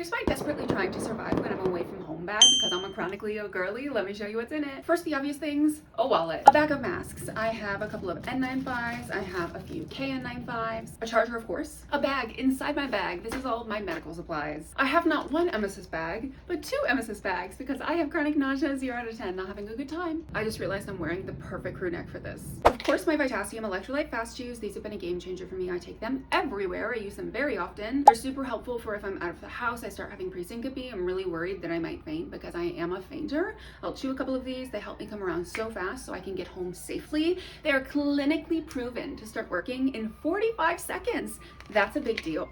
Here's my desperately trying to survive when I'm away from home bag because I'm a chronically ill girly. Let me show you what's in it. First, the obvious things: a wallet, a bag of masks. I have a couple of N95s. I have a few KN95s, a charger, of course, a bag. Inside my bag, this is all of my medical supplies. I have not one emesis bag, but two emesis bags because I have chronic nausea 0 out of 10, not having a good time. I just realized I'm wearing the perfect crew neck for this. Of course, my Potassium electrolyte fast chews. These have been a game changer for me. I take them everywhere. I use them very often. They're super helpful for if I'm out of the house, I start having pre-syncope. I'm really worried that I might faint because I am a fainter. I'll chew a couple of these. They help me come around so fast so I can get home safely. They are clinically proven to start working in 45 seconds. That's a big deal.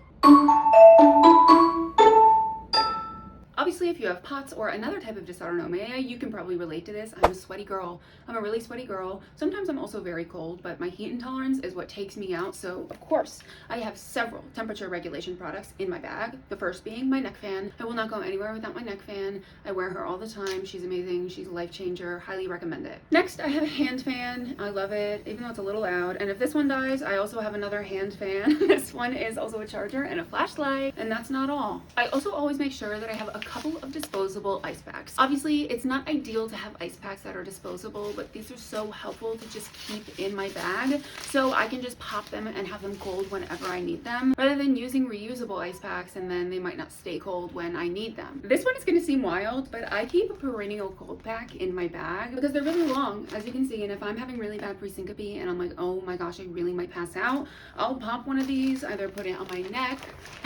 Obviously, if you have POTS or another type of dysautonomia, you can probably relate to this. I'm a sweaty girl. I'm a really sweaty girl. Sometimes I'm also very cold, but my heat intolerance is what takes me out. So, of course, I have several temperature regulation products in my bag. The first being my neck fan. I will not go anywhere without my neck fan. I wear her all the time. She's amazing. She's a life changer. Highly recommend it. Next, I have a hand fan. I love it, even though it's a little loud. And if this one dies, I also have another hand fan. This one is also a charger and a flashlight. And that's not all. I also always make sure that I have a couple of disposable ice packs. Obviously, it's not ideal to have ice packs that are disposable, but these are so helpful to just keep in my bag so I can just pop them and have them cold whenever I need them, rather than using reusable ice packs and then they might not stay cold when I need them. This one is going to seem wild, but I keep a perennial cold pack in my bag because they're really long, as you can see, and if I'm having really bad pre-syncope and I'm like, oh my gosh, I really might pass out, I'll pop one of these, either put it on my neck,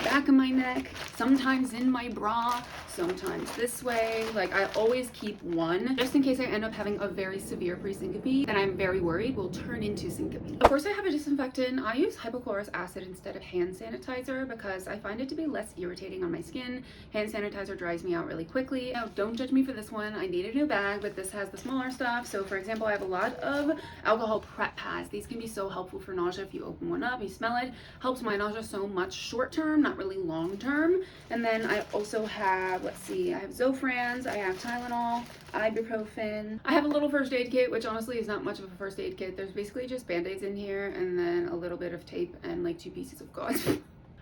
back of my neck, sometimes in my bra, sometimes this way. Like, I always keep one just in case I end up having a very severe pre-syncope that I'm very worried will turn into syncope. Of course, I have a disinfectant. I use hypochlorous acid instead of hand sanitizer because I find it to be less irritating on my skin. Hand sanitizer dries me out really quickly. Now, don't judge me for this one. I need a new bag, but this has the smaller stuff. So for example, I have a lot of alcohol prep pads. These can be so helpful for nausea. If you open one up, you smell it, helps my nausea so much short term, not really long term. And then I also have, let's see, I have Zofrans, I have Tylenol, ibuprofen. I have a little first aid kit, which honestly is not much of a first aid kit. There's basically just band-aids in here and then a little bit of tape and like 2 pieces of gauze.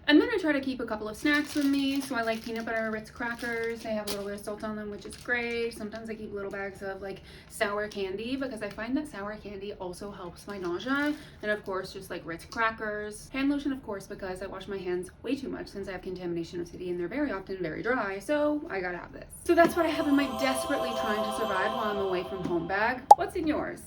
And then I try to keep a couple of snacks with me. So I like peanut butter Ritz crackers. They have a little bit of salt on them, which is great. Sometimes I keep little bags of like sour candy because I find that sour candy also helps my nausea. And of course, just like Ritz crackers. Hand lotion, of course, because I wash my hands way too much since I have contamination of city and they're very often very dry. So I gotta have this. So that's what I have in my desperately trying to survive while I'm away from home bag. What's in yours?